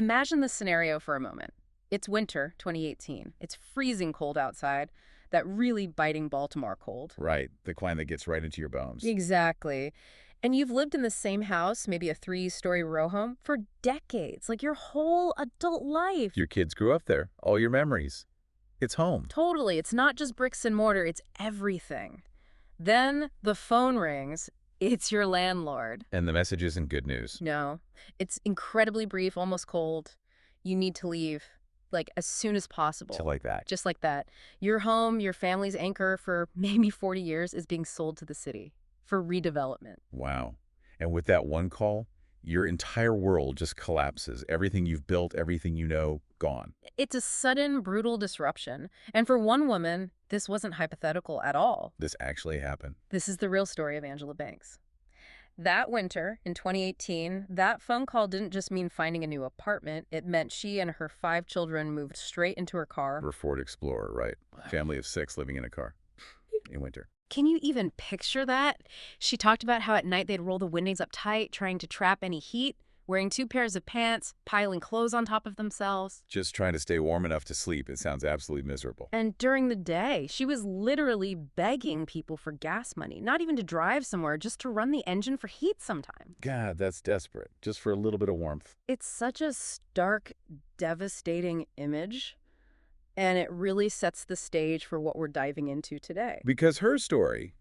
Imagine this scenario for a moment. It's winter, 2018. It's freezing cold outside, that really biting Baltimore cold. Right, the kind that gets right into your bones. Exactly. And you've lived in the same house, maybe a three-story row home, for decades, like your whole adult life. Your kids grew up there, all your memories. It's home. Totally. It's not just bricks and mortar, it's everything. Then the phone rings. It's your landlord. And the message isn't good news. No, it's incredibly brief, almost cold. You need to leave, like, as soon as possible. To like that. Just like that. Your home, your family's anchor for maybe 40 years is being sold to the city for redevelopment. Wow. And with that one call, your entire world just collapses. Everything you've built, everything you know, gone. It's a sudden, brutal disruption. And for one woman, this wasn't hypothetical at all. This actually happened. This is the real story of Angela Banks. That winter, in 2018, that phone call didn't just mean finding a new apartment. It meant she and her 5 children moved straight into her car. Her Ford Explorer, right? Family of 6 living in a car in winter. Can you even picture that? She talked about how at night they'd roll the windows up tight, trying to trap any heat, wearing 2 pairs of pants, piling clothes on top of themselves. Just trying to stay warm enough to sleep. It sounds absolutely miserable. And during the day, she was literally begging people for gas money, not even to drive somewhere, just to run the engine for heat sometime. God, that's desperate. Just for a little bit of warmth. It's such a stark, devastating image, and it really sets the stage for what we're diving into today. Because her story,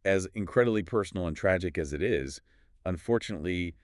as incredibly personal and tragic as it is, unfortunately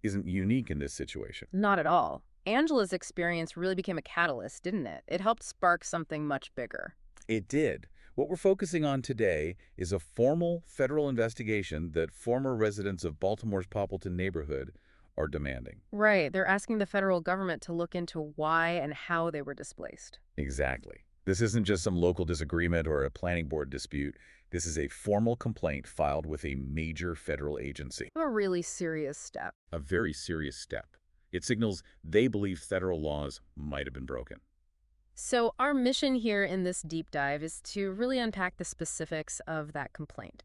isn't unique in this situation. Not at all. Angela's experience really became a catalyst, didn't it? It helped spark something much bigger. It did. What we're focusing on today is a formal federal investigation that former residents of Baltimore's Poppleton neighborhood are demanding. Right. They're asking the federal government to look into why and how they were displaced. Exactly. This isn't just some local disagreement or a planning board dispute. This is a formal complaint filed with a major federal agency. A really serious step. A very serious step. It signals they believe federal laws might have been broken. So our mission here in this deep dive is to really unpack the specifics of that complaint.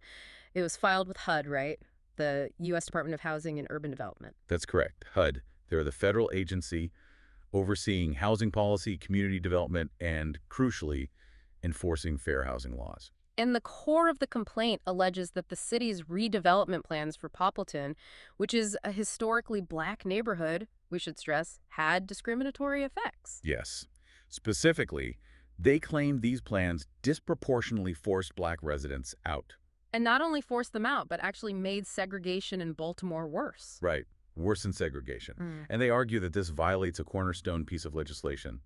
It was filed with HUD, right? The U.S. Department of Housing and Urban Development. That's correct. HUD. They're the federal agency overseeing housing policy, community development, and, crucially, enforcing fair housing laws. And the core of the complaint alleges that the city's redevelopment plans for Poppleton, which is a historically black neighborhood, we should stress, had discriminatory effects. Yes. Specifically, they claim these plans disproportionately forced black residents out. And not only forced them out, but actually made segregation in Baltimore worse. Right. Worsened segregation. And they argue that this violates a cornerstone piece of legislation,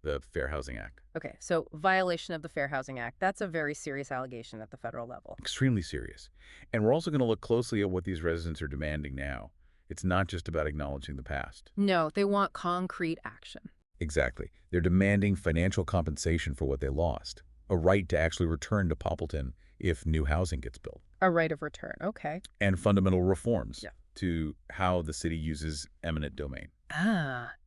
the Fair Housing Act. Okay, so violation of the Fair Housing Act. That's a very serious allegation at the federal level. Extremely serious. And we're also going to look closely at what these residents are demanding now. It's not just about acknowledging the past. No, they want concrete action. Exactly. They're demanding financial compensation for what they lost, a right to actually return to Poppleton if new housing gets built. A right of return, okay. And fundamental reforms Yeah. to how the city uses eminent domain.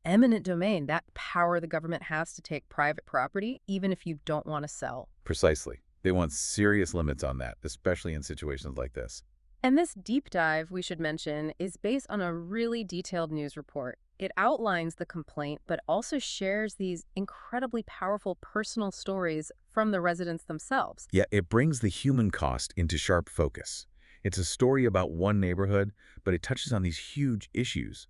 Eminent domain, that power the government has to take private property, even if you don't want to sell. Precisely. They want serious limits on that, especially in situations like this. And this deep dive, we should mention, is based on a really detailed news report. It outlines the complaint, but also shares these incredibly powerful personal stories from the residents themselves. Yeah, it brings the human cost into sharp focus. It's a story about one neighborhood, but it touches on these huge issues: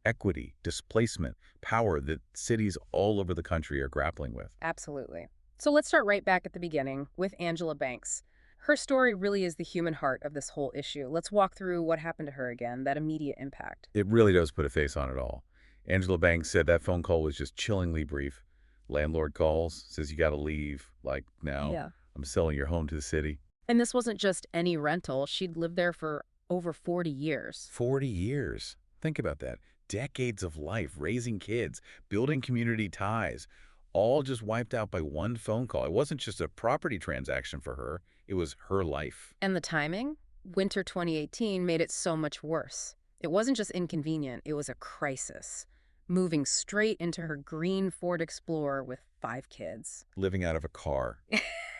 equity, displacement, power that cities all over the country are grappling with. Absolutely. So let's start right back at the beginning with Angela Banks. Her story really is the human heart of this whole issue. Let's walk through what happened to her again, that immediate impact. It really does put a face on it all. Angela Banks said that phone call was just chillingly brief. Landlord calls, says you got to leave, like now. Yeah. I'm selling your home to the city. And this wasn't just any rental. She'd lived there for over 40 years. 40 years. Think about that. Decades of life, raising kids, building community ties, all just wiped out by one phone call. It wasn't just a property transaction for her. It was her life. And the timing? Winter 2018 made it so much worse. It wasn't just inconvenient, it was a crisis. Moving straight into her green Ford Explorer with 5 kids. Living out of a car.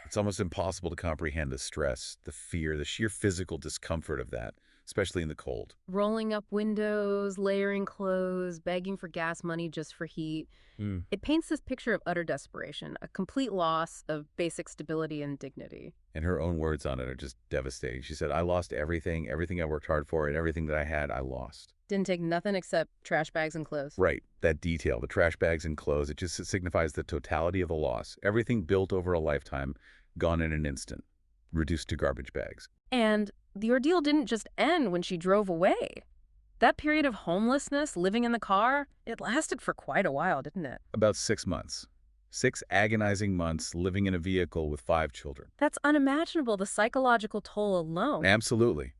It's almost impossible to comprehend the stress, the fear, the sheer physical discomfort of that. especially in the cold. Rolling up windows, layering clothes, begging for gas money just for heat. Hmm. It paints this picture of utter desperation, a complete loss of basic stability and dignity. And her own words on it are just devastating. She said, I lost everything, everything I worked hard for, and everything that I had, I lost. Didn't take nothing except trash bags and clothes. Right. That detail, the trash bags and clothes, it just signifies the totality of the loss. Everything built over a lifetime, gone in an instant, reduced to garbage bags. And the ordeal didn't just end when she drove away. That period of homelessness, living in the car, it lasted for quite a while, didn't it? About 6 months. 6 agonizing months living in a vehicle with 5 children. That's unimaginable, the psychological toll alone. Absolutely.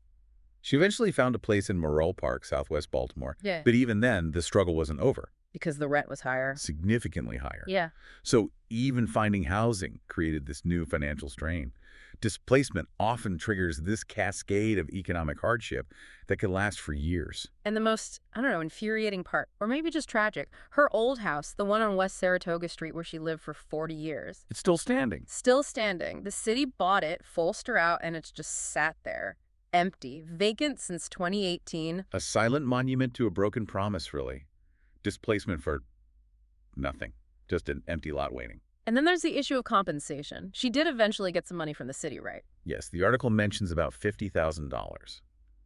She eventually found a place in Morrell Park, southwest Baltimore. Yeah. But even then, the struggle wasn't over. Because the rent was higher. Significantly higher. Yeah. So even finding housing created this new financial strain. Displacement often triggers this cascade of economic hardship that can last for years. And the most, infuriating part, or maybe just tragic, her old house, the one on West Saratoga Street where she lived for 40 years. It's still standing. Still standing. The city bought it, forced her out, and it's just sat there. Empty. Vacant since 2018. A silent monument to a broken promise, really. Displacement for nothing. Just an empty lot waiting. And then there's the issue of compensation. She did eventually get some money from the city, right? Yes, the article mentions about $50,000.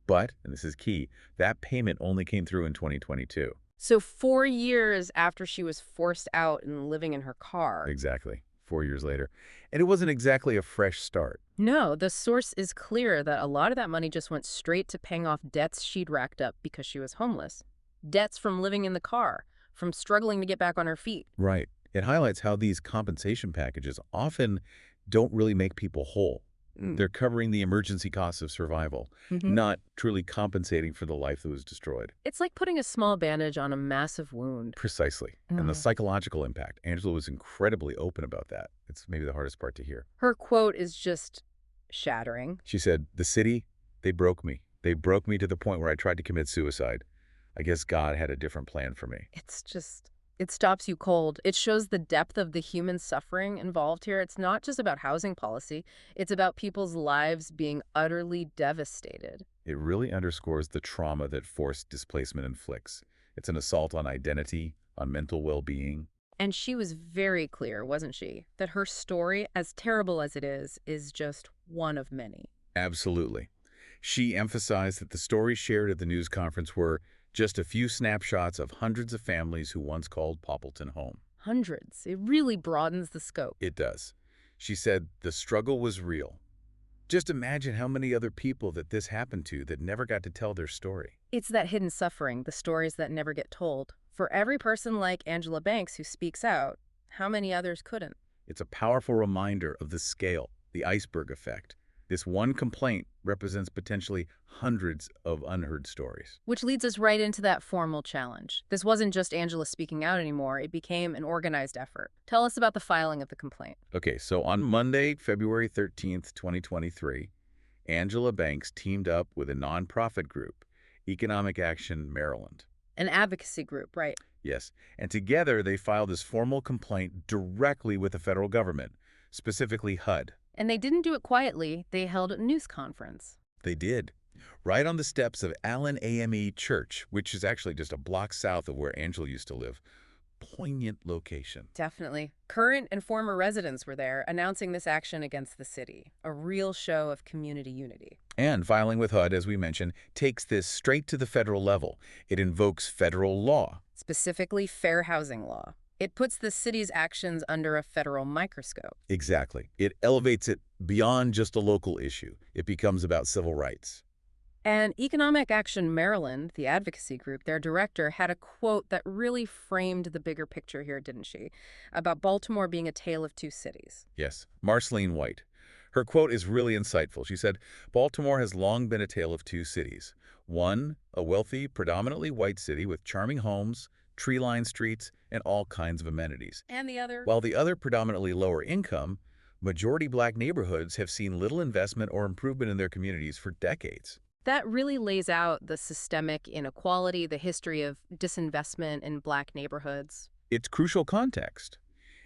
But, and this is key, that payment only came through in 2022. So 4 years after she was forced out and living in her car. Exactly. 4 years later. And it wasn't exactly a fresh start. No, the source is clear that a lot of that money just went straight to paying off debts she'd racked up because she was homeless. Debts from living in the car, from struggling to get back on her feet. Right. It highlights how these compensation packages often don't really make people whole. They're covering the emergency costs of survival, not truly compensating for the life that was destroyed. It's like putting a small bandage on a massive wound. Precisely. And the psychological impact. Angela was incredibly open about that. It's maybe the hardest part to hear. Her quote is just shattering. She said, the city, they broke me. They broke me to the point where I tried to commit suicide. I guess God had a different plan for me. It stops you cold. It shows the depth of the human suffering involved here. It's not just about housing policy. It's about people's lives being utterly devastated. It really underscores the trauma that forced displacement inflicts. It's an assault on identity, on mental well-being. And she was very clear, wasn't she, that her story, as terrible as it is just one of many. Absolutely. She emphasized that the stories shared at the news conference were just a few snapshots of hundreds of families who once called Poppleton home. Hundreds. It really broadens the scope. It does. She said the struggle was real. Just imagine how many other people that this happened to that never got to tell their story. It's that hidden suffering, the stories that never get told. For every person like Angela Banks who speaks out, how many others couldn't? It's a powerful reminder of the scale, the iceberg effect. This one complaint represents potentially hundreds of unheard stories. Which leads us right into that formal challenge. This wasn't just Angela speaking out anymore. It became an organized effort. Tell us about the filing of the complaint. Okay, so on Monday, February 13th, 2023, Angela Banks teamed up with a nonprofit group, Economic Action Maryland. An advocacy group, right? Yes, and together they filed this formal complaint directly with the federal government, specifically HUD. And they didn't do it quietly. They held a news conference. They did. Right on the steps of Allen AME Church, which is actually just a block south of where Angela used to live. Poignant location. Definitely. Current and former residents were there announcing this action against the city. A real show of community unity. And filing with HUD, as we mentioned, takes this straight to the federal level. It invokes federal law. Specifically, fair housing law. It puts the city's actions under a federal microscope. Exactly. It elevates it beyond just a local issue. It becomes about civil rights. And Economic Action Maryland, the advocacy group, their director, had a quote that really framed the bigger picture here, didn't she? About Baltimore being a tale of two cities. Yes, Marceline White. Her quote is really insightful. She said, Baltimore has long been a tale of two cities. One, a wealthy, predominantly white city with charming homes, tree-lined streets, and all kinds of amenities. And the other? While the other predominantly lower income, majority black neighborhoods have seen little investment or improvement in their communities for decades. That really lays out the systemic inequality, the history of disinvestment in black neighborhoods. It's crucial context.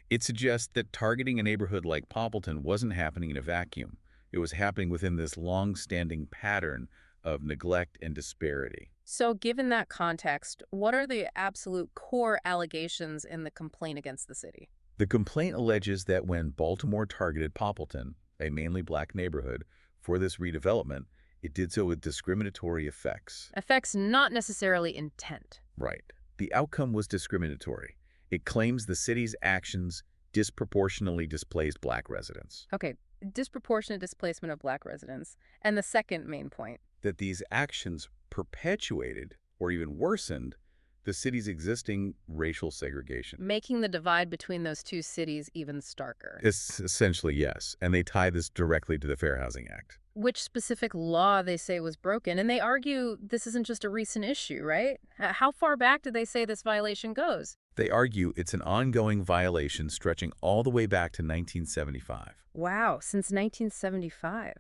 It suggests that targeting a neighborhood like Poppleton wasn't happening in a vacuum. It was happening within this long-standing pattern of neglect and disparity. So given that context, what are the absolute core allegations in the complaint against the city? The complaint alleges that when Baltimore targeted Poppleton, a mainly black neighborhood, for this redevelopment, it did so with discriminatory effects. Effects not necessarily intent. Right. The outcome was discriminatory. It claims the city's actions disproportionately displaced black residents. Okay, disproportionate displacement of black residents. And the second main point. That these actions perpetuated, or even worsened, the city's existing racial segregation. Making the divide between those two cities even starker. Essentially, yes. And they tie this directly to the Fair Housing Act. Which specific law they say was broken, and they argue this isn't just a recent issue, right? How far back do they say this violation goes? They argue it's an ongoing violation stretching all the way back to 1975. Wow, since 1975.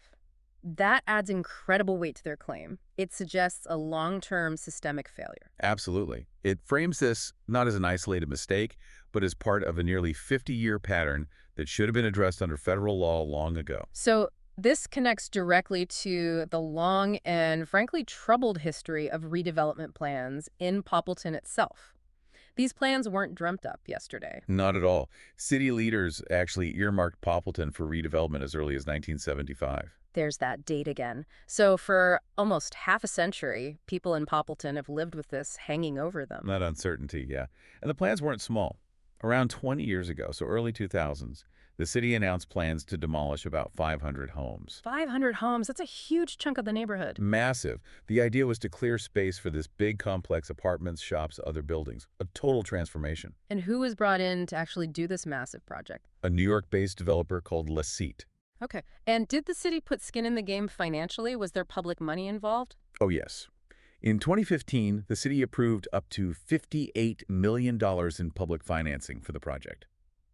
That adds incredible weight to their claim. It suggests a long-term systemic failure. Absolutely. It frames this not as an isolated mistake, but as part of a nearly 50-year pattern that should have been addressed under federal law long ago. So this connects directly to the long and frankly troubled history of redevelopment plans in Poppleton itself. These plans weren't dreamt up yesterday. Not at all. City leaders actually earmarked Poppleton for redevelopment as early as 1975. There's that date again. So for almost half a century, people in Poppleton have lived with this hanging over them. That uncertainty, yeah. And the plans weren't small. Around 20 years ago, so early 2000s, the city announced plans to demolish about 500 homes. 500 homes, that's a huge chunk of the neighborhood. Massive. The idea was to clear space for this big complex apartments, shops, other buildings. A total transformation. And who was brought in to actually do this massive project? A New York-based developer called Lasite. Okay. And did the city put skin in the game financially? Was there public money involved? Oh, yes. In 2015, the city approved up to $58 million in public financing for the project.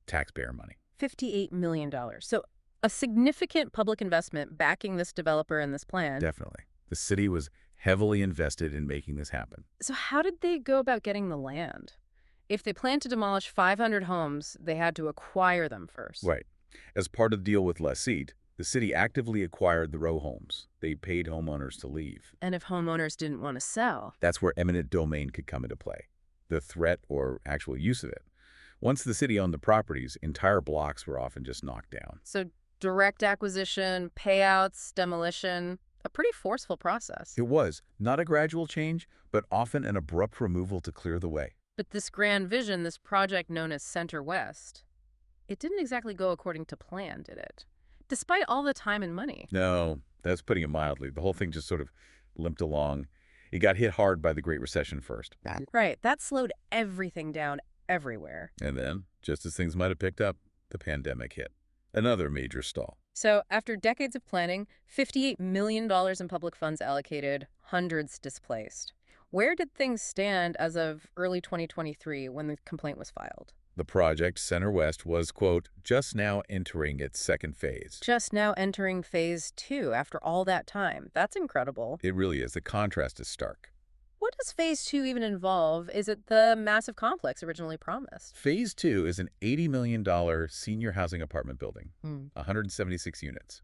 Taxpayer money. $58 million. So a significant public investment backing this developer and this plan. Definitely. The city was heavily invested in making this happen. So how did they go about getting the land? If they planned to demolish 500 homes, they had to acquire them first. Right. As part of the deal with Lasite, the city actively acquired the row homes. They paid homeowners to leave. And if homeowners didn't want to sell? That's where eminent domain could come into play, the threat or actual use of it. Once the city owned the properties, entire blocks were often just knocked down. So direct acquisition, payouts, demolition, a pretty forceful process. It was not a gradual change, but often an abrupt removal to clear the way. But this grand vision, this project known as Center West, it didn't exactly go according to plan, did it? Despite all the time and money. No, that's putting it mildly. The whole thing just sort of limped along. It got hit hard by the Great Recession first. Right. That slowed everything down everywhere. And then, just as things might have picked up, the pandemic hit. Another major stall. So after decades of planning, $58 million in public funds allocated, hundreds displaced. Where did things stand as of early 2023 when the complaint was filed? The project, Center West, was, quote, just now entering its second phase. Just now entering phase 2 after all that time. That's incredible. It really is. The contrast is stark. What does phase 2 even involve? Is it the massive complex originally promised? Phase 2 is an $80 million senior housing apartment building, 176 units.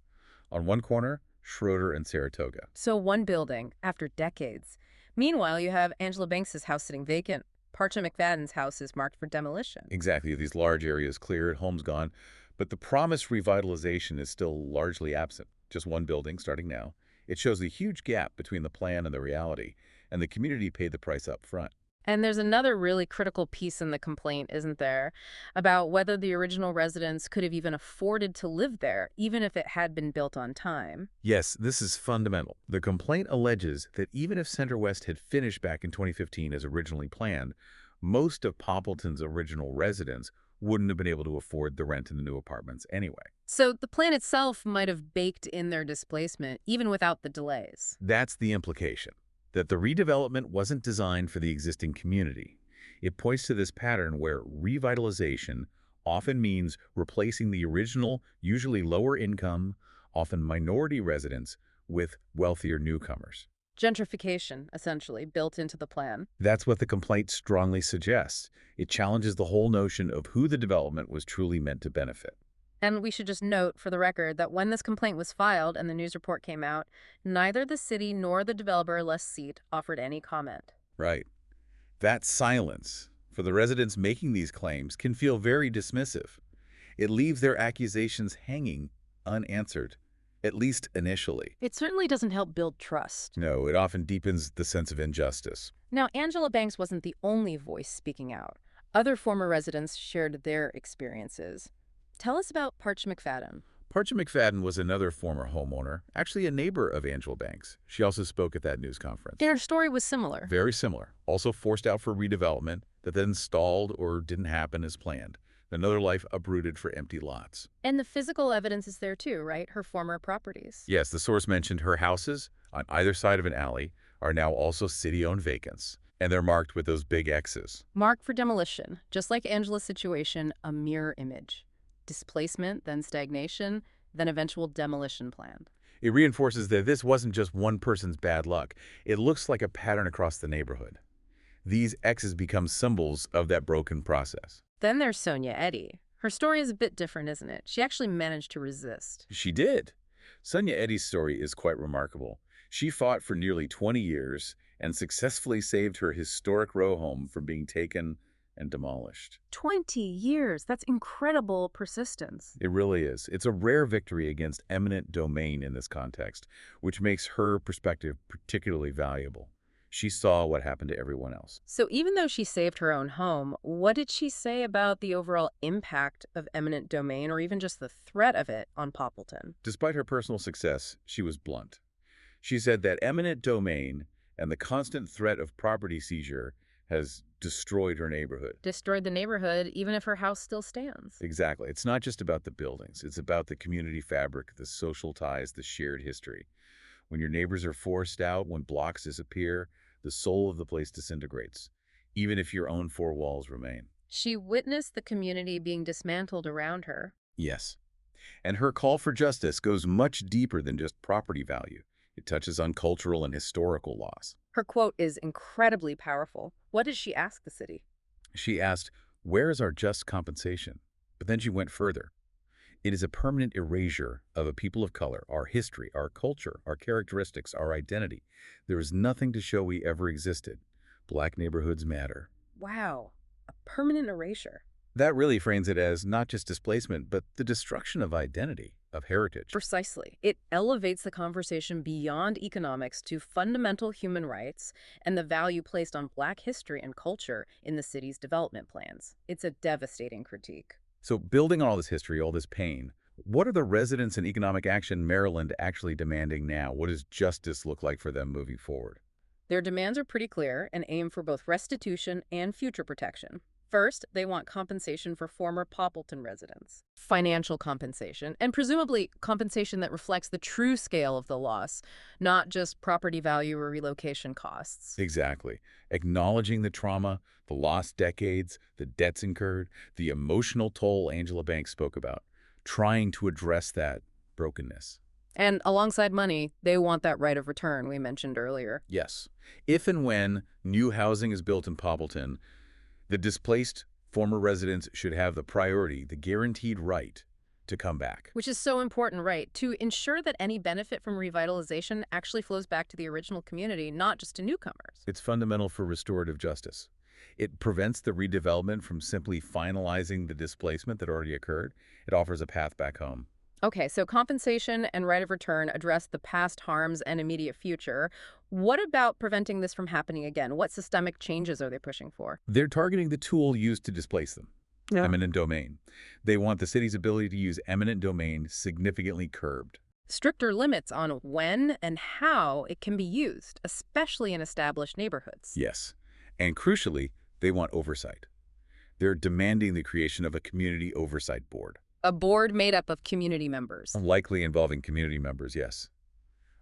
On one corner, Schroeder and Saratoga. So one building after decades. Meanwhile, you have Angela Banks' house sitting vacant. Parcha McFadden's house is marked for demolition. Exactly. These large areas cleared, homes gone. But the promised revitalization is still largely absent. Just one building starting now. It shows the huge gap between the plan and the reality, and the community paid the price up front. And there's another really critical piece in the complaint, isn't there, about whether the original residents could have even afforded to live there, even if it had been built on time. Yes, this is fundamental. The complaint alleges that even if Center West had finished back in 2015 as originally planned, most of Poppleton's original residents wouldn't have been able to afford the rent in the new apartments anyway. So the plan itself might have baked in their displacement, even without the delays. That's the implication. That the redevelopment wasn't designed for the existing community. It points to this pattern where revitalization often means replacing the original, usually lower income, often minority residents with wealthier newcomers. Gentrification, essentially, built into the plan. That's what the complaint strongly suggests. It challenges the whole notion of who the development was truly meant to benefit. And we should just note for the record that when this complaint was filed and the news report came out, neither the city nor the developer less seat offered any comment. Right. That silence for the residents making these claims can feel very dismissive. It leaves their accusations hanging unanswered, at least initially. It certainly doesn't help build trust. No, it often deepens the sense of injustice. Now, Angela Banks wasn't the only voice speaking out. Other former residents shared their experiences. Tell us about Parch McFadden. Parcha McFadden was another former homeowner, actually a neighbor of Angela Banks. She also spoke at that news conference. Their story was similar. Very similar. Also forced out for redevelopment that then stalled or didn't happen as planned. Another life uprooted for empty lots. And the physical evidence is there too, right? Her former properties. Yes, the source mentioned her houses on either side of an alley are now also city-owned vacants, and they're marked with those big X's. Marked for demolition, just like Angela's situation, a mirror image. Displacement, then stagnation, then eventual demolition plan. It reinforces that this wasn't just one person's bad luck. It looks like a pattern across the neighborhood. These X's become symbols of that broken process. Then there's Sonia Eddy. Her story is a bit different, isn't it? She actually managed to resist. She did. Sonia Eddy's story is quite remarkable. She fought for nearly 20 years and successfully saved her historic row home from being taken and demolished. 20 years. That's incredible persistence. It really is. It's a rare victory against eminent domain in this context, which makes her perspective particularly valuable. She saw what happened to everyone else. So even though she saved her own home, what did she say about the overall impact of eminent domain or even just the threat of it on Poppleton? Despite her personal success, she was blunt. She said that eminent domain and the constant threat of property seizure has destroyed her neighborhood. Destroyed the neighborhood, even if her house still stands. Exactly. It's not just about the buildings. It's about the community fabric, the social ties, the shared history. When your neighbors are forced out, when blocks disappear, the soul of the place disintegrates, even if your own four walls remain. She witnessed the community being dismantled around her. Yes. And her call for justice goes much deeper than just property value. It touches on cultural and historical loss. Her quote is incredibly powerful. What did she ask the city? She asked, "Where is our just compensation?" But then she went further. It is a permanent erasure of a people of color, our history, our culture, our characteristics, our identity. There is nothing to show we ever existed. Black neighborhoods matter. Wow, a permanent erasure. That really frames it as not just displacement, but the destruction of identity, of heritage. Precisely. It elevates the conversation beyond economics to fundamental human rights and the value placed on Black history and culture in the city's development plans. It's a devastating critique. So building on all this history, all this pain, what are the residents in economic action Maryland actually demanding now? What does justice look like for them moving forward? Their demands are pretty clear and aim for both restitution and future protection. First, they want compensation for former Poppleton residents. Financial compensation, and presumably compensation that reflects the true scale of the loss, not just property value or relocation costs. Exactly. Acknowledging the trauma, the lost decades, the debts incurred, the emotional toll Angela Banks spoke about, trying to address that brokenness. And alongside money, they want that right of return we mentioned earlier. Yes. If and when new housing is built in Poppleton, the displaced former residents should have the priority, the guaranteed right to come back. Which is so important, right? To ensure that any benefit from revitalization actually flows back to the original community, not just to newcomers. It's fundamental for restorative justice. It prevents the redevelopment from simply finalizing the displacement that already occurred. It offers a path back home. Okay, so compensation and right of return address the past harms and immediate future. What about preventing this from happening again? What systemic changes are they pushing for? They're targeting the tool used to displace them, eminent domain. They want the city's ability to use eminent domain significantly curbed. Stricter limits on when and how it can be used, especially in established neighborhoods. Yes, and crucially, they want oversight. They're demanding the creation of a community oversight board. A board made up of community members. Likely involving community members, yes.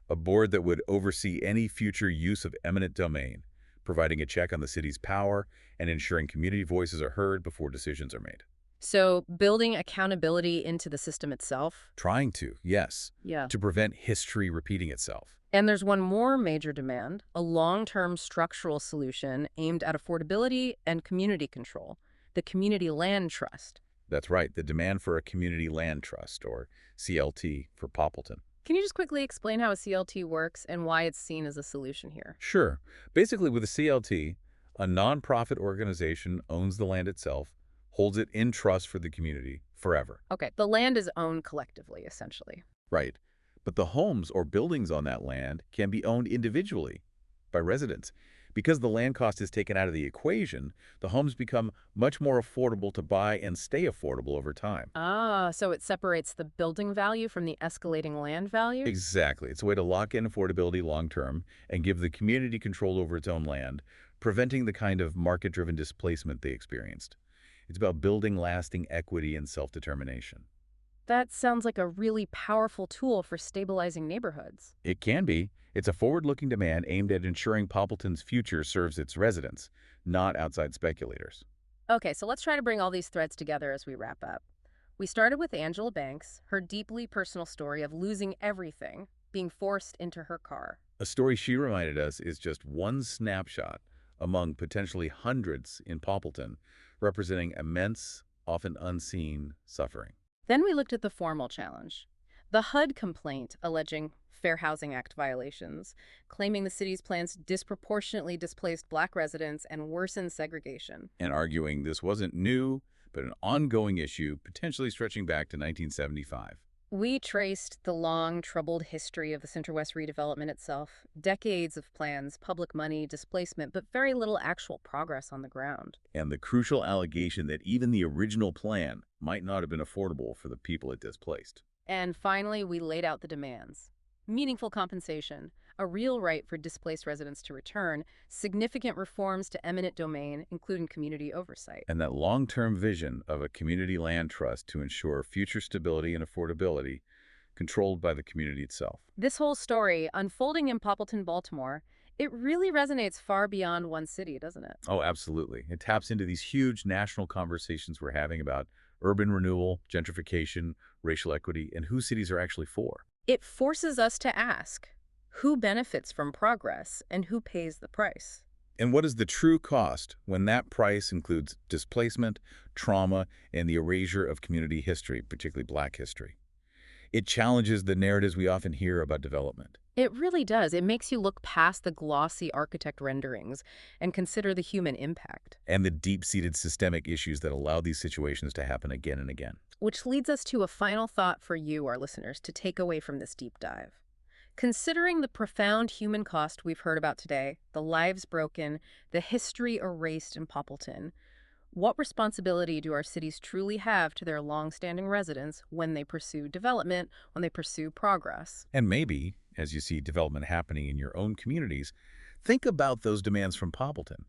A board that would oversee any future use of eminent domain, providing a check on the city's power and ensuring community voices are heard before decisions are made. So building accountability into the system itself? Trying to, yes, Yeah. to prevent history repeating itself. And there's one more major demand, a long-term structural solution aimed at affordability and community control, the Community Land Trust. That's right, the demand for a community land trust, or CLT for Poppleton. Can you just quickly explain how a CLT works and why it's seen as a solution here? Sure. Basically, with a CLT, a nonprofit organization owns the land itself, holds it in trust for the community forever. Okay, the land is owned collectively, essentially. Right. But the homes or buildings on that land can be owned individually by residents. Because the land cost is taken out of the equation, the homes become much more affordable to buy and stay affordable over time. Ah, so it separates the building value from the escalating land value? Exactly. It's a way to lock in affordability long term and give the community control over its own land, preventing the kind of market-driven displacement they experienced. It's about building lasting equity and self-determination. That sounds like a really powerful tool for stabilizing neighborhoods. It can be. It's a forward-looking demand aimed at ensuring Poppleton's future serves its residents, not outside speculators. Okay, so let's try to bring all these threads together as we wrap up. We started with Angela Banks, her deeply personal story of losing everything, being forced into her car. A story she reminded us is just one snapshot among potentially hundreds in Poppleton, representing immense, often unseen suffering. Then we looked at the formal challenge. The HUD complaint alleging Fair Housing Act violations, claiming the city's plans disproportionately displaced black residents and worsened segregation. And arguing this wasn't new, but an ongoing issue, potentially stretching back to 1975. We traced the long, troubled history of the Center West redevelopment itself. Decades of plans, public money, displacement, but very little actual progress on the ground. And the crucial allegation that even the original plan might not have been affordable for the people it displaced. And finally, we laid out the demands. Meaningful compensation, a real right for displaced residents to return, significant reforms to eminent domain, including community oversight. And that long-term vision of a community land trust to ensure future stability and affordability controlled by the community itself. This whole story, unfolding in Poppleton, Baltimore, it really resonates far beyond one city, doesn't it? Oh, absolutely. It taps into these huge national conversations we're having about urban renewal, gentrification, racial equity, and who cities are actually for. It forces us to ask, who benefits from progress and who pays the price? And what is the true cost when that price includes displacement, trauma, and the erasure of community history, particularly Black history? It challenges the narratives we often hear about development. It really does. It makes you look past the glossy architect renderings and consider the human impact. And the deep-seated systemic issues that allow these situations to happen again and again. Which leads us to a final thought for you, our listeners, to take away from this deep dive. Considering the profound human cost we've heard about today, the lives broken, the history erased in Poppleton, what responsibility do our cities truly have to their long-standing residents when they pursue development, when they pursue progress? And maybe, as you see development happening in your own communities, think about those demands from Poppleton.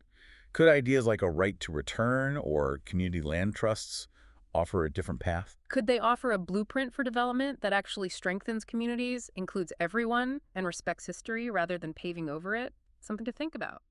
Could ideas like a right to return or community land trusts offer a different path? Could they offer a blueprint for development that actually strengthens communities, includes everyone, and respects history rather than paving over it? Something to think about.